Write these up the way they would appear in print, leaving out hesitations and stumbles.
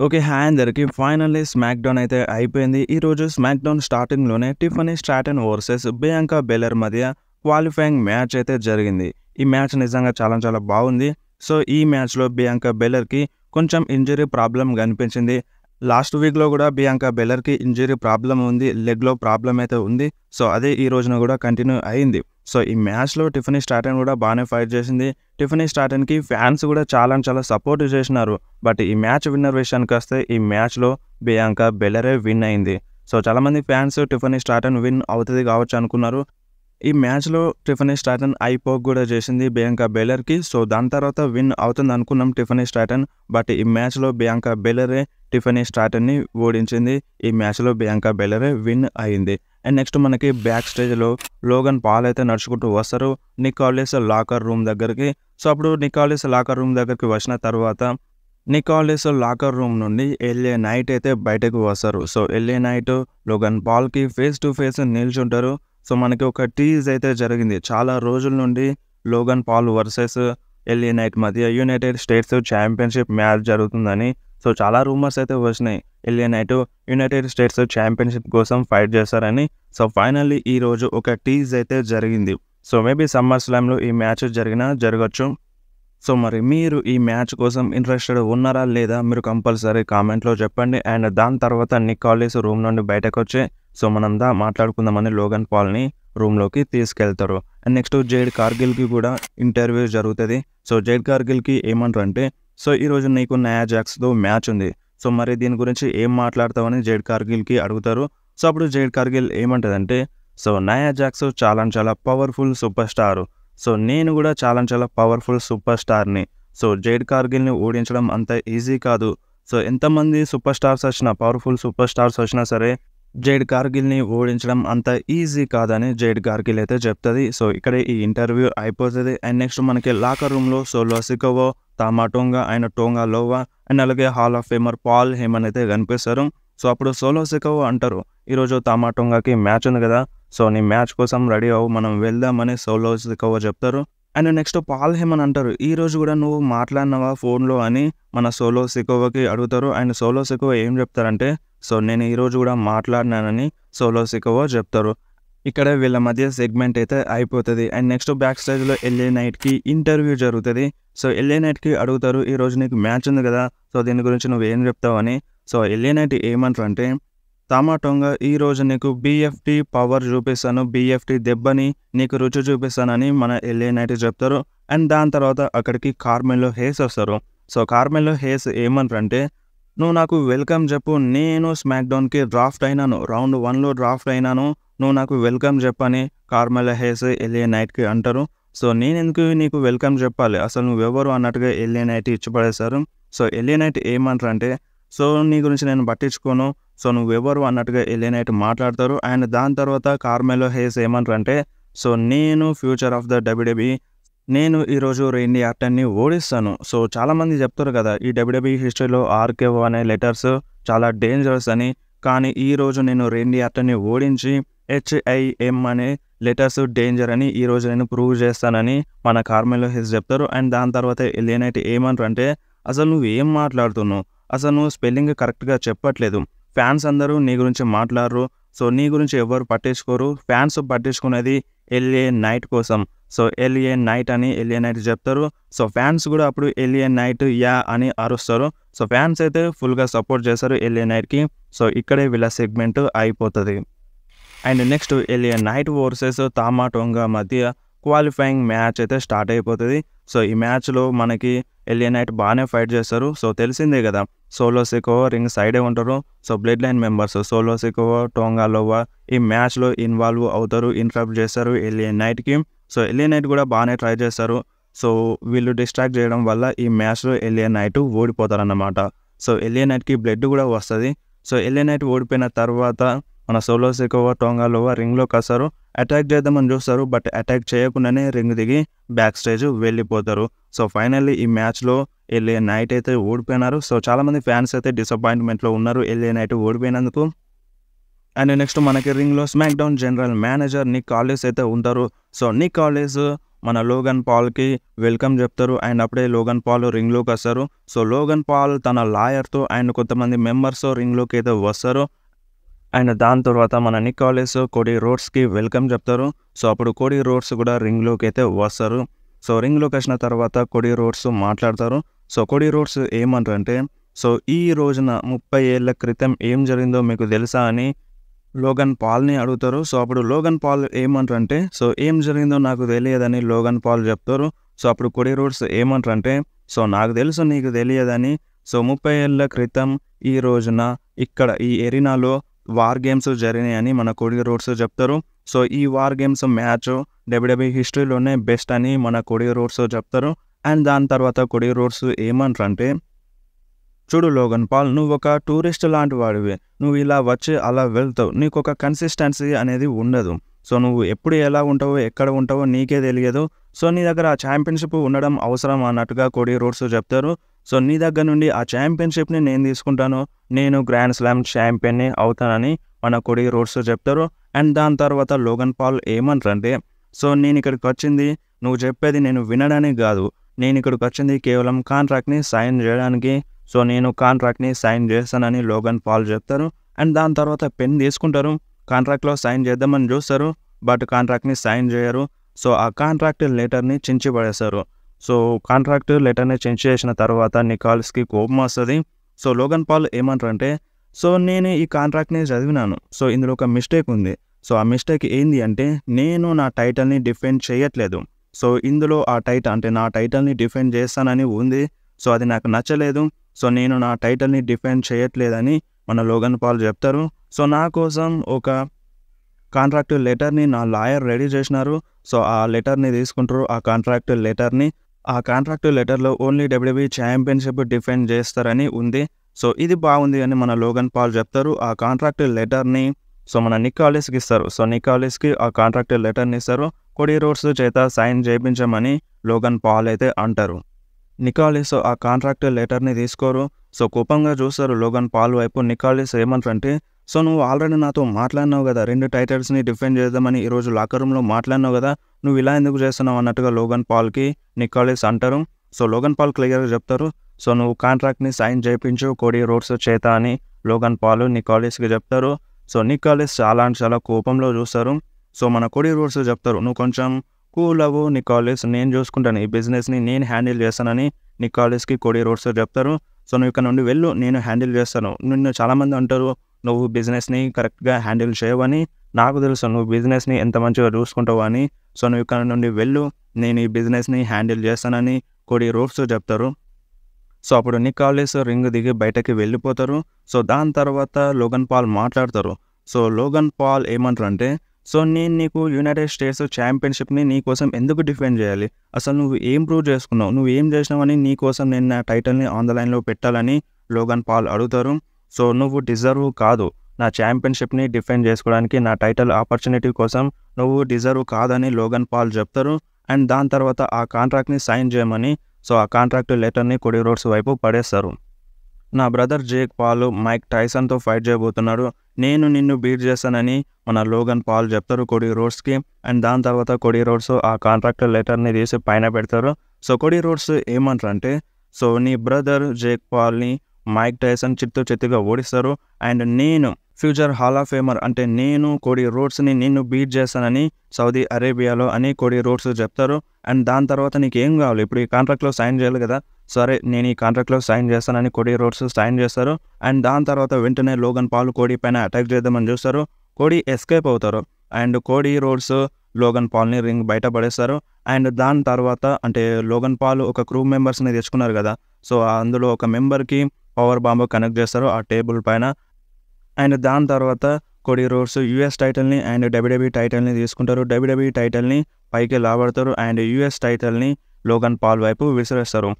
Okay. Hi అందరికి. Finally smack down అయితే అయిపోయింది. ఈరోజు స్మాక్ డౌన్ స్టార్టింగ్‌లోనే Tiffany Stratton versus Bianca baler మధ్య క్వాలిఫైయింగ్ మ్యాచ్ అయితే జరిగింది. ఈ మ్యాచ్ నిజంగా చాలా చాలా బాగుంది. సో, ఈ మ్యాచ్‌లో బియాంకా బెలర్‌కి కొంచెం ఇంజరీ ప్రాబ్లమ్ కనిపించింది. లాస్ట్ వీక్‌లో కూడా బియాంకా బెలర్‌కి ఇంజరీ ప్రాబ్లమ్ ఉంది. లెగ్‌లో ప్రాబ్లమ్ అయితే ఉంది. సో, అదే ఈ రోజున కూడా కంటిన్యూ అయింది. సో, ఈ మ్యాచ్‌లో టిఫనీ స్ట్రాటన్ కూడా బానే ఫైట్ చేసింది. టిఫనీ స్ట్రాటన్‌కి ఫ్యాన్స్ కూడా చాలా సపోర్ట్ చేసినారు. బట్ ఈ మ్యాచ్ విన్నర్ విషయానికొస్తే ఈ మ్యాచ్‌లో బియాంకా బెలరే విన్ అయింది. సో, చాలామంది ఫ్యాన్స్ టిఫనీ స్ట్రాటన్ విన్ అవుతది కావచ్చు అనుకున్నారు. ఈ మ్యాచ్‌లో టిఫనీ స్ట్రాటన్ ఐ పోక్ కూడా చేసింది బియాంకా బెలర్‌కి. సో, దాని తర్వాత విన్ అవుతుందనుకున్నాం టిఫనీ స్ట్రాటన్. బట్ ఈ మ్యాచ్‌లో బియాంకా బెలరే టిఫనీ స్ట్రాటన్‌ని ఓడించింది. ఈ మ్యాచ్‌లో బియాంకా బెలరే విన్ అయింది. అండ్ నెక్స్ట్ మనకి బ్యాక్ స్టేజ్‌లో లోగన్ పాల్ అయితే నడుచుకుంటూ వస్తారు నిక్ లాకర్ రూమ్ దగ్గరికి. సో, అప్పుడు నిక్ లాకర్ రూమ్ దగ్గరికి వచ్చిన తర్వాత నిక్ లాకర్ రూమ్ నుండి ఎల్ఏ నైట్ అయితే బయటకు వస్తారు. సో, ఎల్ఏ నైట్ లోగన్ పాల్‌కి ఫేస్ టు ఫేస్ నిల్చుంటారు. సో, మనకి ఒక టీజ్ అయితే జరిగింది. చాలా రోజుల నుండి Logan Paul versus LA Knight మధ్య యునైటెడ్ స్టేట్స్ ఛాంపియన్‌షిప్ మ్యాచ్ జరుగుతుందని. సో, చాలా రూమర్స్ అయితే వచ్చినాయి. LA Knight United States championship కోసం ఫైట్ చేస్తారని. సో, ఫైనల్లీ ఈరోజు ఒక టీజ్ అయితే జరిగింది. సో, మేబీ సమ్మర్ స్లామ్‌లో ఈ మ్యాచ్ జరగొచ్చు. సో, మరి మీరు ఈ మ్యాచ్ కోసం ఇంట్రెస్టెడ్ ఉన్నారా లేదా? మీరు కంపల్సరీ కామెంట్‌లో చెప్పండి. అండ్ దాని తర్వాత నిక్ రూమ్ నుండి బయటకొచ్చి సో, మనం మాట్లాడుకుందామని లోగన్ పాల్‌ని రూమ్‌లోకి తీసుకెళ్తారు. అండ్ నెక్స్ట్ జేడ్ కార్గిల్‌కి కూడా ఇంటర్వ్యూ జరుగుతది. సో, జేడ్ కార్గిల్‌కి ఏమంటారంటే, సో, ఈరోజు నీకు నయా జాక్స్‌తో మ్యాచ్ ఉంది. సో, మరి దీని గురించి ఏం మాట్లాడతావని జేడ్ కార్గిల్‌కి అడుగుతారు. సో, అప్పుడు జేడ్ కార్గిల్ ఏమంటదంటే, సో, నయా జాక్స్ చాలా పవర్‌ఫుల్ సూపర్ స్టారు. సో, నేను కూడా చాలా పవర్‌ఫుల్ సూపర్ స్టార్‌ని. సో, జేడ్ కార్గిల్‌ని ఓడించడం అంత ఈజీ కాదు. సో, ఎంతమంది సూపర్ స్టార్స్ వచ్చినా, పవర్‌ఫుల్ సూపర్ స్టార్స్ వచ్చినా సరే, జేడ్ కార్గిల్‌ని ఓడించడం అంత ఈజీ కాదని జేడ్ కార్గిల్ అయితే చెప్తది. సో, ఇక్కడే ఈ ఇంటర్వ్యూ అయిపోతది. అండ్ నెక్స్ట్ మనకి లాకర్ రూమ్‌లో Solo Sikoa, Tama Tonga, and Tonga Loa and అలాగే hall of famer Paul Heyman అయితే కనిపిస్తారు. సో, అప్పుడు సోలో సికోవో అంటారు, ఈరోజు తామా టోంగాకి మ్యాచ్ ఉంది కదా! సో, నీ మ్యాచ్ కోసం రెడీ అవ్వు, మనం వెళ్దామని సోలో సికోవో చెప్తారు. అండ్ నెక్స్ట్ పాల్ హేమన్ అంటారు, ఈరోజు కూడా నువ్వు మాట్లాడినావా ఫోన్‌లో అని మన సోలో సికోవోకి అడుగుతారు. అండ్ సోలో సికోవో ఏం చెప్తారంటే, సో, నేను ఈరోజు కూడా మాట్లాడినానని సోలో సికోవో చెప్తారు. ఇక్కడ వీళ్ళ మధ్య సెగ్మెంట్ అయితే అయిపోతది. అండ్ నెక్స్ట్ బ్యాక్ స్టేజ్‌లో ఎల్ఏ నైట్‌కి ఇంటర్వ్యూ జరుగుతది. సో, ఎల్ఏ నైట్‌కి అడుగుతారు, ఈరోజు నీకు మ్యాచ్ ఉంది కదా! సో, దీని గురించి నువ్వేం చెప్తావని. సో, ఎల్ఏ నైట్ ఏమంటారంటే, తామా టోంగా ఈరోజు నీకు బీఎఫ్టీ పవర్ చూపిస్తాను. బీఎఫ్టీ దెబ్బని నీకు రుచి చూపిస్తానని మన ఎల్ఏ నైట్ చెప్తారు. అండ్ దాని తర్వాత అక్కడికి కార్మెలో హేస్ వస్తారు. సో, కార్మెలో హేస్ ఏమంటారంటే, నువ్వు నాకు వెల్కమ్ చెప్పు. నేను స్మాక్ డౌన్‌కి డ్రాఫ్ట్ అయినాను. రౌండ్ 1లో డ్రాఫ్ట్ అయినాను. నువ్వు నాకు వెల్కమ్ చెప్పని కార్మెలో హేస్ ఎల్ఏ నైట్‌కి అంటారు. సో, నేనెందుకు నీకు వెల్కమ్ చెప్పాలి? అసలు నువ్వెవరు అన్నట్టుగా ఎల్ఏ నైట్ ఇచ్చి పడేస్తారు. సో, ఎల్ఏ నైట్ ఏమంటారంటే, సో, నీ గురించి నేను పట్టించుకోను. సో, నువ్వెవరు అన్నట్టుగా ఎల్ఏ నైట్ మాట్లాడతారు. అండ్ దాని తర్వాత కార్మెలో హేస్ ఏమంటారంటే, సో, నేను ఫ్యూచర్ ఆఫ్ ద డబ్ల్యూడబ్ల్యూఈ నేను ఈరోజు రేండీ ఆర్టన్‌ని ఓడిస్తాను. సో, చాలామంది చెప్తారు కదా! ఈ డబ్ల్యూడబ్ల్యూఈ హిస్టరీలో ఆర్‌కేఓ అనే లెటర్స్ చాలా డేంజరస్ అని. కానీ ఈరోజు నేను రేండీ ఆర్టన్‌ని ఓడించి హెచ్ఐఎం అనే లెటర్స్ డేంజర్ అని ఈరోజు నేను ప్రూవ్ చేస్తానని మన కార్మెలో హేస్ చెప్తారు. అండ్ దాని తర్వాత ఎల్ఏ నైట్ ఏమంటారంటే, అసలు నువ్వేం మాట్లాడుతున్నావు? అసలు నువ్వు స్పెల్లింగ్ కరెక్ట్‌గా చెప్పట్లేదు. ఫ్యాన్స్ అందరూ నీ గురించి మాట్లాడరు. సో, నీ గురించి ఎవ్వరు పట్టించుకోరు. ఫ్యాన్స్ పట్టించుకునేది ఎల్ఏ నైట్ కోసం. సో, ఎల్ఏ నైట్ అని ఎల్ఏ నైట్ చెప్తారు. సో, ఫ్యాన్స్ కూడా అప్పుడు ఎల్ఏ నైట్ యాహ్! అని అరుస్తారు. సో, ఫ్యాన్స్ అయితే ఫుల్‌గా సపోర్ట్ చేస్తారు ఎల్ఏ నైట్‌కి. సో, ఇక్కడే వీళ్ళ సెగ్మెంట్ అయిపోతది. And next LA Knight versus Tama Tonga మధ్య క్వాలిఫైయింగ్ మ్యాచ్ అయితే స్టార్ట్ అయిపోతది. సో, ఈ మ్యాచ్‌లో మనకి ఎల్ఏ నైట్ బానే ఫైట్ చేస్తారు. సో, తెలిసిందే కదా! సోలో సికోవో రింగ్ సైడే ఉంటారు. So, bloodline members Solo Sikoa, Tonga Loa ఈ మ్యాచ్‌లో ఇన్వాల్వ్ అవుతారు. ఇంటరప్ట్ చేస్తారు ఎల్ఏ నైట్‌కి. సో, ఎల్ఏ నైట్ కూడా బానే ట్రై చేస్తారు. సో, వీళ్ళు డిస్ట్రాక్ట్ చేయడం వల్ల ఈ మ్యాచ్‌లో ఎల్ఏ నైట్ ఓడిపోతారన్నమాట. సో, ఎల్ఏ నైట్‌కి బ్లడ్ కూడా వస్తది. సో, ఎల్ఏ నైట్ ఓడిపోయిన తర్వాత మన సోలో సికోవో, టోంగా లోవా రింగ్‌లోకొస్తారు. అటాక్ చేద్దామని చూస్తారు. బట్ అటాక్ చేయకుండానే రింగ్ దిగి బ్యాక్ స్టేజ్ వెళ్ళిపోతారు. సో, ఫైనల్లీ ఈ మ్యాచ్‌లో ఎల్ఏ నైట్ అయితే ఓడిపోయినారు. సో, చాలామంది ఫ్యాన్స్ అయితే డిసప్పాయింట్‌మెంట్‌లో ఉన్నారు ఎల్ఏ నైట్ ఓడిపోయినందుకు. అండ్ నెక్స్ట్ మనకి రింగ్‌లో SmackDown general manager Nick అయితే ఉంటారు. సో, నిక్ మన లోగన్ పాల్‌కి వెల్కమ్ చెప్తారు. అండ్ అప్పుడే లోగన్ పాల్ రింగ్‌లోకొస్తారు. సో, లోగన్ పాల్ తన లాయర్‌తో అండ్ కొంతమంది మెంబర్స్‌తో రింగ్‌లోకైతే వస్తారు. అండ్ దాని తర్వాత మన నికోలస్ కోడీ రోడ్స్‌కి వెల్కమ్ చెప్తారు. సో, అప్పుడు కోడీ రోడ్స్ కూడా రింగ్‌లోకైతే వస్తారు. సో, రింగ్‌లోకొచ్చిన తర్వాత కోడీ రోడ్స్ మాట్లాడతారు. సో, కోడీ రోడ్స్ ఏమంటారంటే, సో, ఈ రోజున 30 ఏళ్ల క్రితం ఏం జరిగిందో మీకు తెలుసా అని లోగన్ పాల్‌ని అడుగుతారు. సో, అప్పుడు లోగన్ పాల్ ఏమంటారంటే, సో, ఏం జరిగిందో నాకు తెలియదని లోగన్ పాల్ చెప్తారు. సో, అప్పుడు కోడీ రోడ్స్ ఏమంటారంటే, సో, నాకు తెలుసు నీకు తెలియదని. సో, 30 ఏళ్ల క్రితం ఈ రోజున ఇక్కడ ఈ ఎరీనాలో వార్ గేమ్స్ జరిగినాయని మన కోడీ రోడ్స్ చెప్తారు. సో, ఈ వార్ గేమ్స్ మ్యాచ్ డబ్ల్యూడబ్ల్యూఈ హిస్టరీలోనే బెస్ట్ అని మన కోడీ రోడ్స్ చెప్తారు. అండ్ దాని తర్వాత కోడీ రోడ్స్ ఏమంటారంటే, చూడు లోగన్ పాల్, నువ్వొక టూరిస్ట్ లాంటి వాడివి. నువ్వు ఇలా వచ్చి అలా వెళ్తావు. నీకొక కన్సిస్టెన్సీ అనేది ఉండదు. సో, నువ్వు ఎప్పుడు ఎలా ఉంటావో, ఎక్కడ ఉంటావో నీకే తెలియదు. సో, నీ దగ్గర ఆ ఛాంపియన్‌షిప్ ఉండడం అవసరం అన్నట్టుగా కోడీ రోడ్స్ చెప్తారు. సో, నీ దగ్గర నుండి ఆ ఛాంపియన్‌షిప్‌ని నేను తీసుకుంటాను. నేను గ్రాండ్ స్లామ్ ఛాంపియన్‌ని అవుతానని మన కోడీ రోడ్స్ చెప్తారు. అండ్ దాని తర్వాత లోగన్ పాల్ ఏమంటారంటే, సో, నేనిక్కడికొచ్చింది నువ్వు చెప్పేది నేను వినడానికి గాదు. నేనిక్కడికొచ్చింది కేవలం కాంట్రాక్ట్‌ని సైన్ జేయడానికి. సో, నేను కాంట్రాక్ట్‌ని సైన్ చేస్తానని లోగన్ పాల్ చెప్తారు. అండ్ దాని తర్వాత పెన్ తీసుకుంటారు. కాంట్రాక్ట్‌లో సైన్ చేద్దామని చూస్తారు. బట్ కాంట్రాక్ట్‌ని సైన్ చేయరు. సో, ఆ కాంట్రాక్ట్ లెటర్‌ని చించి పడేస్తారు. సో, కాంట్రాక్ట్ లెటర్‌ని చించేసిన తర్వాత నికోలస్‌కి కోపం వస్తది. సో, లోగన్ పాల్ ఏమంటారంటే, సో, నేను ఈ కాంట్రాక్ట్‌ని చదివినాను. సో, ఇందులో ఒక మిస్టేక్ ఉంది. సో, ఆ మిస్టేక్ ఏంది అంటే, నేను నా టైటిల్‌ని డిఫెండ్ చేయట్లేదు. సో, ఇందులో ఆ అంటే నా టైటిల్‌ని డిఫెండ్ చేస్తానని ఉంది. సో, అది నాకు నచ్చలేదు. సో, నేను నా టైటిల్‌ని డిఫెండ్ చేయట్లేదని మన లోగన్ పాల్ చెప్తారు. సో, నా కోసం ఒక కాంట్రాక్ట్ లెటర్‌ని నా లాయర్ రెడీ చేసినారు. సో, ఆ లెటర్‌ని తీసుకుంటారు. ఆ కాంట్రాక్ట్ లెటర్‌లో ఓన్లీ డబ్ల్యూడబ్ల్యూఈ ఛాంపియన్‌షిప్ డిఫెండ్ చేస్తారని ఉంది. సో, ఇది బాగుంది అని మన లోగన్ పాల్ చెప్తారు. ఆ కాంట్రాక్ట్ లెటర్‌ని సో, మన నికోలస్‌కి ఇస్తారు. సో, నికోలస్‌కి ఆ కాంట్రాక్ట్ లెటర్‌ని ఇస్తారు. కోడీ రోడ్స్ చేత సైన్ చేయించమని లోగన్ పాల్ అయితే అంటారు. నికోలస్ ఆ కాంట్రాక్ట్ లెటర్‌ని తీసుకోరు. సో, కోపంగా చూస్తారు లోగన్ పాల్ వైపు. నికోలస్ ఏమంటారంటే, సో, నువ్వు ఆల్రెడీ నాతో మాట్లాడినావు గదా! 2 టైటిల్స్‌ని డిఫెండ్ చేద్దామని ఈరోజు లాకర్ రూమ్‌లో మాట్లాడినావు గదా! నువ్వు ఇలా ఎందుకు చేస్తున్నావు అన్నట్టుగా లోగన్ పాల్‌కి నికోలస్ అంటారు. సో, లోగన్ పాల్ క్లియర్‌గా చెప్తారు. సో, నువ్వు కాంట్రాక్ట్‌ని సైన్ చేయించు కోడీ రోడ్స్ చేత అని లోగన్ పాల్ నికోలస్‌కి చెప్తారు. సో, నికోలస్ చాలా అంటే చాలా కోపంలో చూస్తారు. సో, మన కోడీ రోడ్స్ చెప్తారు, నువ్వు కొంచెం కూల్ అవ్వు నికోలస్, నేను చూసుకుంటాను ఈ బిజినెస్‌ని నేను హ్యాండిల్ చేస్తానని నికోలస్‌కి కోడీ రోడ్స్ చెప్తారు. సో, నువ్వు ఇక్కడ నుండి వెళ్ళు, నేను హ్యాండిల్ చేస్తాను. నిన్ను చాలామంది అంటారు నువ్వు బిజినెస్‌ని కరెక్ట్‌గా హ్యాండిల్ చేయవని. నాకు తెలుసు నువ్వు బిజినెస్‌ని ఎంత మంచిగా చూసుకుంటావు అని. సో, నువ్వు ఇక్కడ నుండి వెళ్ళు, నేను ఈ బిజినెస్‌ని హ్యాండిల్ చేస్తానని కోడీ రోడ్స్ చెప్తారు. సో, అప్పుడు నికోలస్ రింగ్ దిగి బయటకి వెళ్ళిపోతారు. సో, దాని తర్వాత లోగన్ పాల్ మాట్లాడతారు. సో, లోగన్ పాల్ ఏమంటారంటే, సో, నేను నీకు యునైటెడ్ స్టేట్స్ ఛాంపియన్‌షిప్‌ని నీ కోసం ఎందుకు డిఫెండ్ చేయాలి? అసలు నువ్వు ఏం ప్రూవ్ చేసుకున్నావు? నువ్వు ఏం చేసినావని నీ కోసం నేను నా టైటిల్‌ని ఆన్ ద లైన్‌లో పెట్టాలని లోగన్ పాల్ అడుగుతారు. సో, నువ్వు డిజర్వ్ కాదు. నా ఛాంపియన్‌షిప్‌ని డిఫెండ్ చేసుకోవడానికి నా టైటిల్ ఆపర్చునిటీ కోసం నువ్వు డిజర్వ్ కాదని లోగన్ పాల్ చెప్తారు. అండ్ దాని తర్వాత ఆ కాంట్రాక్ట్‌ని సైన్ చేయమని సో, ఆ కాంట్రాక్ట్ లెటర్‌ని కోడీ రోడ్స్ వైపు పడేస్తారు. నా బ్రదర్ జేక్ పాల్ మైక్ టైసన్‌తో ఫైట్ చేయబోతున్నాడు. నేను నిన్ను బీట్ చేస్తానని మన లోగన్ పాల్ చెప్తారు కోడీ రోడ్స్‌కి. అండ్ దాని తర్వాత కోడీ రోడ్స్ ఆ కాంట్రాక్ట్ లెటర్‌ని తీసి పైన పెడతారు. సో, కోడీ రోడ్స్ ఏమంటారంటే, సో, నీ బ్రదర్ జేక్ పాల్‌ని మైక్ టైసన్ చిత్తు చిత్తుగా ఓడిస్తారు. అండ్ నేను ఫ్యూచర్ హాల్ ఆఫ్ ఫేమర్ అంటే నేను కోడీ రోడ్స్‌ని నిన్ను బీట్ చేస్తానని సౌదీ అరేబియాలో అని కోడీ రోడ్స్ చెప్తారు. అండ్ దాని తర్వాత నీకేం కావాలి? ఇప్పుడు ఈ కాంట్రాక్ట్‌లో సైన్ చేయాలి కదా! సరే, నేను ఈ కాంట్రాక్ట్‌లో సైన్ చేస్తానని కోడీ రోడ్స్ సైన్ చేస్తారు. అండ్ దాని తర్వాత వెంటనే లోగన్ పాల్ కోడీ పైన అటాక్ చేద్దామని చూస్తారు. కోడీ ఎస్కేప్ అవుతారు. అండ్ కోడీ రోడ్స్ లోగన్ పాల్‌ని రింగ్ బయట పడేస్తారు. అండ్ దాని తర్వాత అంటే లోగన్ పాల్ ఒక క్రూ మెంబర్స్‌ని తెచ్చుకున్నారు కదా! సో, అందులో ఒక మెంబర్‌కి పవర్ బాంబ్ కనెక్ట్ చేస్తారు ఆ టేబుల్ పైన. అండ్ దాని తర్వాత కోడీ రోడ్స్ యూఎస్ టైటిల్‌ని అండ్ డబ్ల్యూడబ్ల్యూఈ టైటిల్‌ని తీసుకుంటారు. డబ్ల్యూడబ్ల్యూఈ టైటిల్‌ని పైకి లాగబడతారు. అండ్ యూఎస్ టైటిల్‌ని లోగన్ పాల్ వైపు విసిరేస్తారు.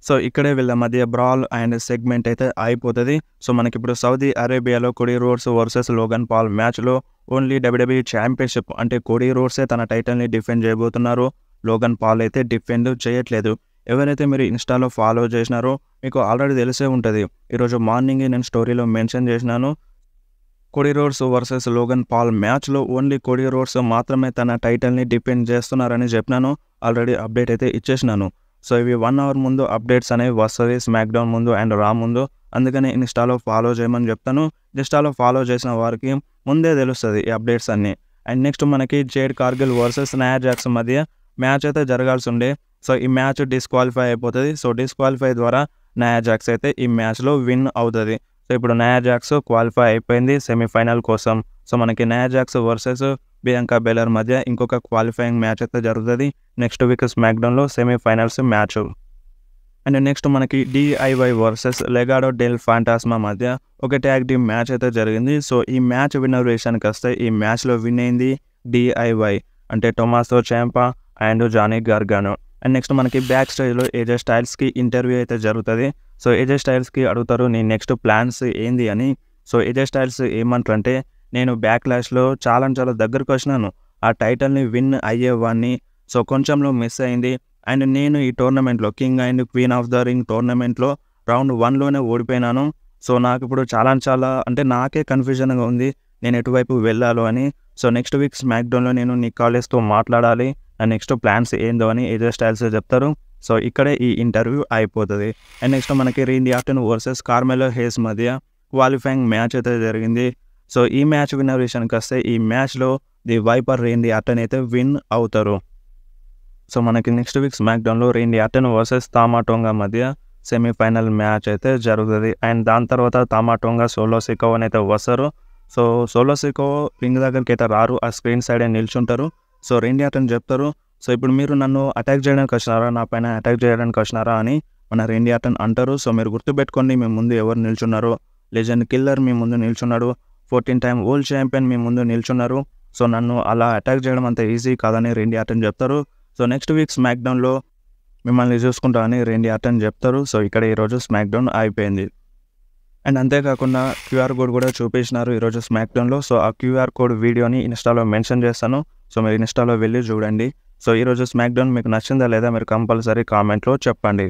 సో, ఇక్కడే వీళ్ళ మధ్య బ్రాల్ అండ్ సెగ్మెంట్ అయితే అయిపోతది. సో, మనకిప్పుడు సౌదీ అరేబియాలో Cody Rhodes versus Logan Paul మ్యాచ్‌లో ఓన్లీ డబ్ల్యూడబ్ల్యూఈ ఛాంపియన్‌షిప్ అంటే కోడీ రోడ్సే తన టైటిల్‌ని డిఫెండ్ చేయబోతున్నారు. లోగన్ పాల్ అయితే డిఫెండ్ చేయట్లేదు. ఎవరైతే మీరు ఇన్‌స్టాలో ఫాలో చేసినారో మీకు ఆల్రెడీ తెలిసే ఉంటది. ఈరోజు మార్నింగే నేను స్టోరీలో మెన్షన్ చేసినాను. Cody Rhodes versus Logan Paul మ్యాచ్లో ఓన్లీ కోడీ రోడ్స్ మాత్రమే తన టైటిల్ని డిపెండ్ చేస్తున్నారని చెప్పినాను. ఆల్రెడీ అప్డేట్ అయితే ఇచ్చేసినాను. సో ఇవి 1 అవర్ ముందు అప్డేట్స్ అనేవి వస్తుంది స్మాక్డౌన్ ముందు అండ్ రా ముందు. అందుకని ఇన్స్టాలో ఫాలో చేయమని చెప్తాను. ఇన్స్టాలో ఫాలో చేసిన వారికి ముందే తెలుస్తుంది ఈ అప్డేట్స్ అన్నీ. అండ్ నెక్స్ట్ మనకి జేడ్ కార్గిల్ వర్సెస్ నయా జాక్స్ మధ్య మ్యాచ్ అయితే జరగాల్సి ఉండే. సో ఈ మ్యాచ్ డిస్క్వాలిఫై అయిపోతుంది. సో డిస్క్వాలిఫై ద్వారా నయా జాక్స్ అయితే ఈ మ్యాచ్లో విన్ అవుతుంది. సో ఇప్పుడు నయా జాక్స్ క్వాలిఫై అయిపోయింది సెమీఫైనల్ కోసం. సో మనకి నయా జాక్స్ వర్సెస్ బియాంకా బెలర్ మధ్య ఇంకొక క్వాలిఫైయింగ్ మ్యాచ్ అయితే జరుగుతుంది నెక్స్ట్ వీక్ స్మాక్డౌన్లో సెమీఫైనల్స్ మ్యాచ్. అండ్ నెక్స్ట్ మనకి DIY versus Legado del Fantasma మధ్య ఒక ట్యాగ్ టీమ్ మ్యాచ్ అయితే జరిగింది. సో ఈ మ్యాచ్ విన్నర్ విషయానికి వస్తే ఈ మ్యాచ్లో విన్ అయింది డిఐవై అంటే Tomaso చాంపా and Jonny గార్గానో. And next మనకి బ్యాక్ స్టేజ్లో ఏజే స్టైల్స్కి ఇంటర్వ్యూ అయితే జరుగుతుంది. సో ఏజే స్టైల్స్కి అడుగుతారు నీ నెక్స్ట్ ప్లాన్స్ ఏంది అని. సో ఏజే స్టైల్స్ ఏమంటారంటే నేను బ్యాక్లాష్లో చాలా దగ్గరకు వచ్చినాను, ఆ టైటిల్ని విన్ అయ్యేవాడిని. సో కొంచెంలో మిస్ అయింది. అండ్ నేను ఈ టోర్నమెంట్లో king and queen of the ring టోర్నమెంట్లో రౌండ్ 1లోనే ఓడిపోయినాను. సో నాకు ఇప్పుడు చాలా అంటే నాకే కన్ఫ్యూజన్గా ఉంది నేను ఎటువైపు వెళ్ళాలో అని. సో నెక్స్ట్ వీక్ స్మాక్డౌన్లో నేను నికాలెస్తో మాట్లాడాలి, నా నెక్స్ట్ ప్లాన్స్ ఏందో అని ఏజే స్టైల్స్ చెప్తారు. సో ఇక్కడే ఈ ఇంటర్వ్యూ అయిపోతుంది. అండ్ నెక్స్ట్ మనకి రేండీ ఆర్టన్ వర్సెస్ కార్మెలో హేస్ మధ్య క్వాలిఫైయింగ్ మ్యాచ్ అయితే జరిగింది. సో ఈ మ్యాచ్ విన్నర్ విషయానికి వస్తే ఈ మ్యాచ్లో ది వైపర్ రేండీ ఆర్టన్ అయితే విన్ అవుతారు. సో మనకి నెక్స్ట్ వీక్ స్మాక్డౌన్లో Randy Orton versus Tama Tonga మధ్య సెమీఫైనల్ మ్యాచ్ అయితే జరుగుతుంది. అండ్ దాని తర్వాత తామా టోంగా సోలో సికోవన్ అయితే వస్తారు. సో సోలో సికో రింగ్ దగ్గరికి అయితే రారు, ఆ స్క్రీన్ సైడే నిల్చుంటారు. సో రేండీ ఆర్టన్ చెప్తారు సో ఇప్పుడు మీరు నన్ను అటాక్ చేయడానికి వచ్చినారా, నా పైన అటాక్ చేయడానికి వచ్చినారా అని మన రేండీ ఆర్టన్ అంటారు. సో మీరు గుర్తుపెట్టుకోండి మీ ముందు ఎవరు నిల్చున్నారో, లెజెండ్ కిల్లర్ మీ ముందు నిల్చున్నాడు, 14 టైమ్ వరల్డ్ ఛాంపియన్ మీ ముందు నిల్చున్నారు. సో నన్ను అలా అటాక్ చేయడం అంత ఈజీ కాదని రేండీ ఆర్టన్ చెప్తారు. సో నెక్స్ట్ వీక్ స్మాక్డౌన్లో మిమ్మల్ని చూసుకుంటా అని రేండీ ఆర్టన్ చెప్తారు. సో ఇక్కడ ఈరోజు స్మాక్డౌన్ అయిపోయింది. అండ్ అంతేకాకుండా క్యూఆర్ కోడ్ కూడా చూపించినారు ఈరోజు స్మాక్డౌన్లో. సో ఆ క్యూఆర్ కోడ్ వీడియోని ఇన్స్టాలో మెన్షన్ చేస్తాను. సో మీరు ఇన్స్టాలో వెళ్ళి చూడండి. సో ఈరోజు స్మాక్డౌన్ మీకు నచ్చిందా లేదా మీరు కంపల్సరీ కామెంట్లో చెప్పండి.